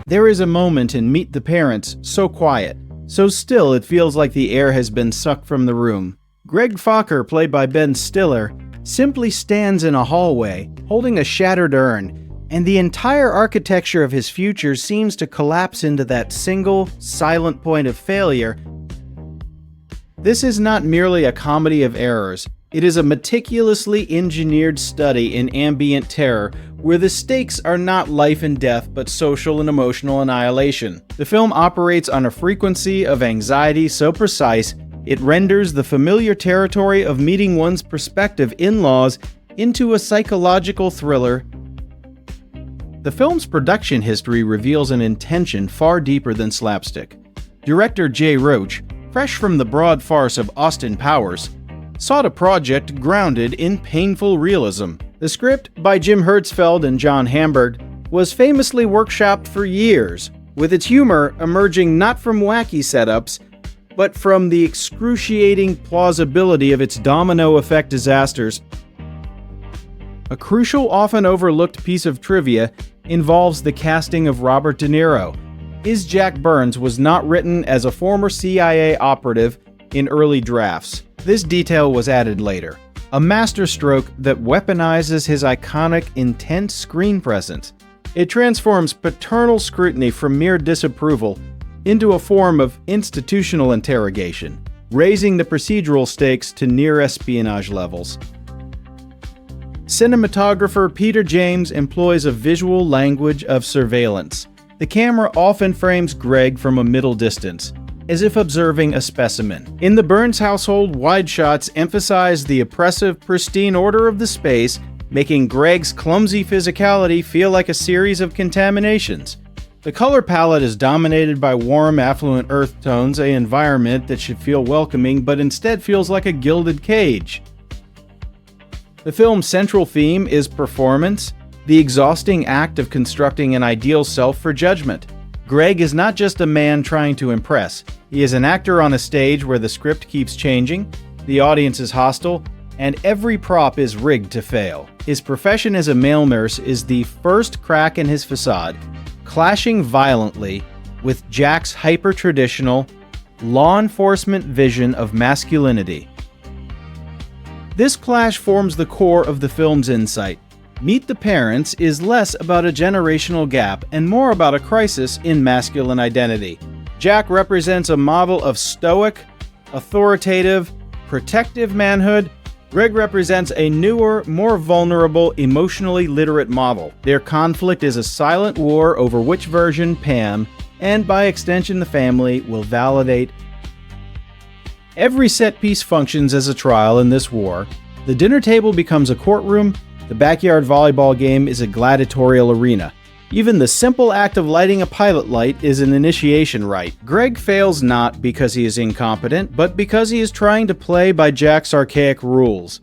There is a moment in Meet the Parents so quiet, so still it feels like the air has been sucked from the room. Greg Fokker, played by Ben Stiller, simply stands in a hallway, holding a shattered urn, and the entire architecture of his future seems to collapse into that single, silent point of failure. This is not merely a comedy of errors. It is a meticulously engineered study in ambient terror, where the stakes are not life and death, but social and emotional annihilation. The film operates on a frequency of anxiety so precise, it renders the familiar territory of meeting one's prospective in-laws into a psychological thriller. The film's production history reveals an intention far deeper than slapstick. Director Jay Roach, fresh from the broad farce of Austin Powers, sought a project grounded in painful realism. The script, by Jim Hertzfeld and John Hamburg, was famously workshopped for years, with its humor emerging not from wacky setups, but from the excruciating plausibility of its domino effect disasters. A crucial, often overlooked piece of trivia involves the casting of Robert De Niro. His Jack Burns was not written as a former CIA operative in early drafts. This detail was added later. A masterstroke that weaponizes his iconic, intense screen presence. It transforms paternal scrutiny from mere disapproval into a form of institutional interrogation, raising the procedural stakes to near espionage levels. Cinematographer Peter James employs a visual language of surveillance. The camera often frames Greg from a middle distance, as if observing a specimen. In the Burns household, wide shots emphasize the oppressive, pristine order of the space, making Greg's clumsy physicality feel like a series of contaminations. The color palette is dominated by warm, affluent earth tones, an environment that should feel welcoming but instead feels like a gilded cage. The film's central theme is performance, the exhausting act of constructing an ideal self for judgment. Greg is not just a man trying to impress. He is an actor on a stage where the script keeps changing, the audience is hostile, and every prop is rigged to fail. His profession as a male nurse is the first crack in his facade, clashing violently with Jack's hyper-traditional, law enforcement vision of masculinity. This clash forms the core of the film's insight. Meet the Parents is less about a generational gap and more about a crisis in masculine identity. Jack represents a model of stoic, authoritative, protective manhood. Greg represents a newer, more vulnerable, emotionally literate model. Their conflict is a silent war over which version Pam, and by extension the family, will validate. Every set piece functions as a trial in this war. The dinner table becomes a courtroom. The backyard volleyball game is a gladiatorial arena. Even the simple act of lighting a pilot light is an initiation rite. Greg fails not because he is incompetent, but because he is trying to play by Jack's archaic rules.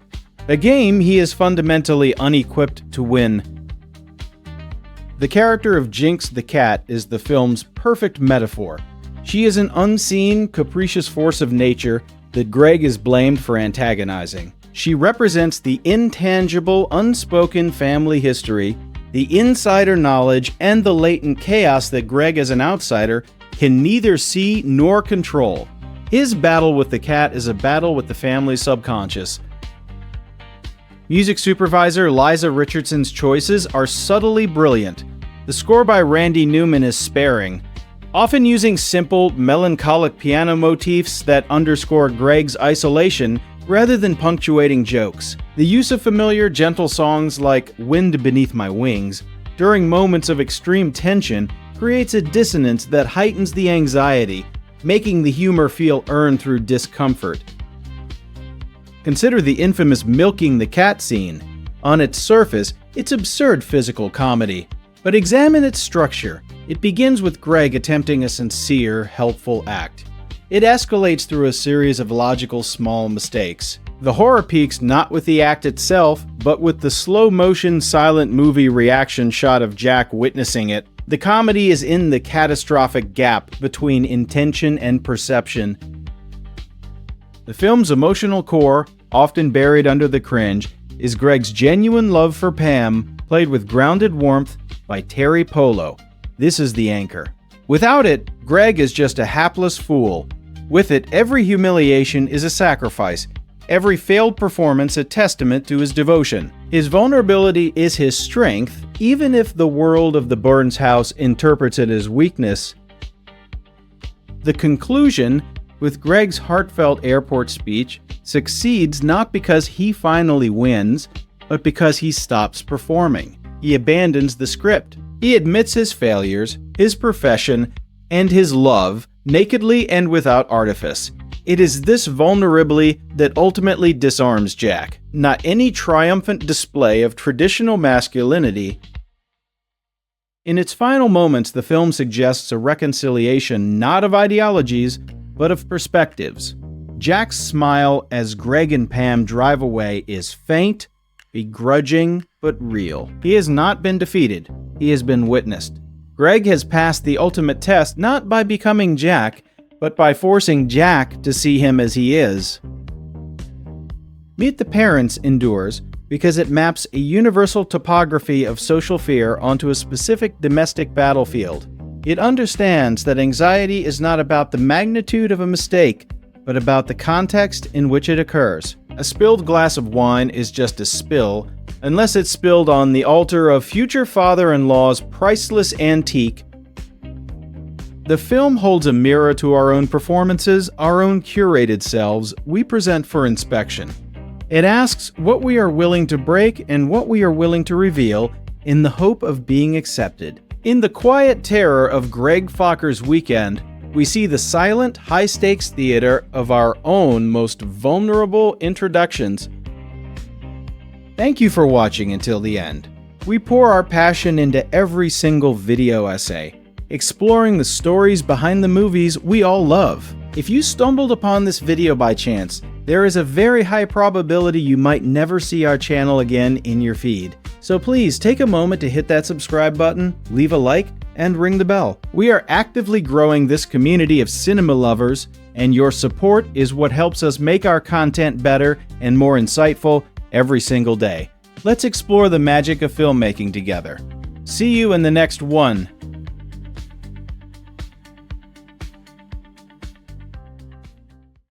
A game he is fundamentally unequipped to win. The character of Jinx the cat is the film's perfect metaphor. She is an unseen, capricious force of nature that Greg is blamed for antagonizing. She represents the intangible, unspoken family history, the insider knowledge, and the latent chaos that Greg, as an outsider, can neither see nor control. His battle with the cat is a battle with the family's subconscious. Music supervisor Liza Richardson's choices are subtly brilliant. The score by Randy Newman is sparing, often using simple, melancholic piano motifs that underscore Greg's isolation rather than punctuating jokes. The use of familiar, gentle songs like Wind Beneath My Wings during moments of extreme tension creates a dissonance that heightens the anxiety, making the humor feel earned through discomfort. Consider the infamous milking the cat scene. On its surface, it's absurd physical comedy, but examine its structure. It begins with Greg attempting a sincere, helpful act. It escalates through a series of logical small mistakes. The horror peaks not with the act itself, but with the slow-motion silent movie reaction shot of Jack witnessing it. The comedy is in the catastrophic gap between intention and perception. The film's emotional core, often buried under the cringe, is Greg's genuine love for Pam, played with grounded warmth by Terry Polo. This is the anchor. Without it, Greg is just a hapless fool. With it, every humiliation is a sacrifice, every failed performance a testament to his devotion. His vulnerability is his strength, even if the world of the Burns house interprets it as weakness. The conclusion, with Greg's heartfelt airport speech, succeeds not because he finally wins, but because he stops performing. He abandons the script. He admits his failures, his profession, and his love, nakedly and without artifice. It is this vulnerability that ultimately disarms Jack, not any triumphant display of traditional masculinity. In its final moments, the film suggests a reconciliation not of ideologies, but of perspectives. Jack's smile as Greg and Pam drive away is faint, begrudging, but real. He has not been defeated. He has been witnessed. Greg has passed the ultimate test not by becoming Jack, but by forcing Jack to see him as he is. Meet the Parents endures because it maps a universal topography of social fear onto a specific domestic battlefield. It understands that anxiety is not about the magnitude of a mistake, but about the context in which it occurs. A spilled glass of wine is just a spill, unless it's spilled on the altar of future father-in-law's priceless antique. The film holds a mirror to our own performances, our own curated selves we present for inspection. It asks what we are willing to break and what we are willing to reveal in the hope of being accepted. In the quiet terror of Greg Fokker's weekend, we see the silent, high-stakes theater of our own most vulnerable introductions. Thank you for watching until the end. We pour our passion into every single video essay, exploring the stories behind the movies we all love. If you stumbled upon this video by chance, there is a very high probability you might never see our channel again in your feed. So please take a moment to hit that subscribe button, leave a like, and ring the bell. We are actively growing this community of cinema lovers, and your support is what helps us make our content better and more insightful every single day. Let's explore the magic of filmmaking together. See you in the next one.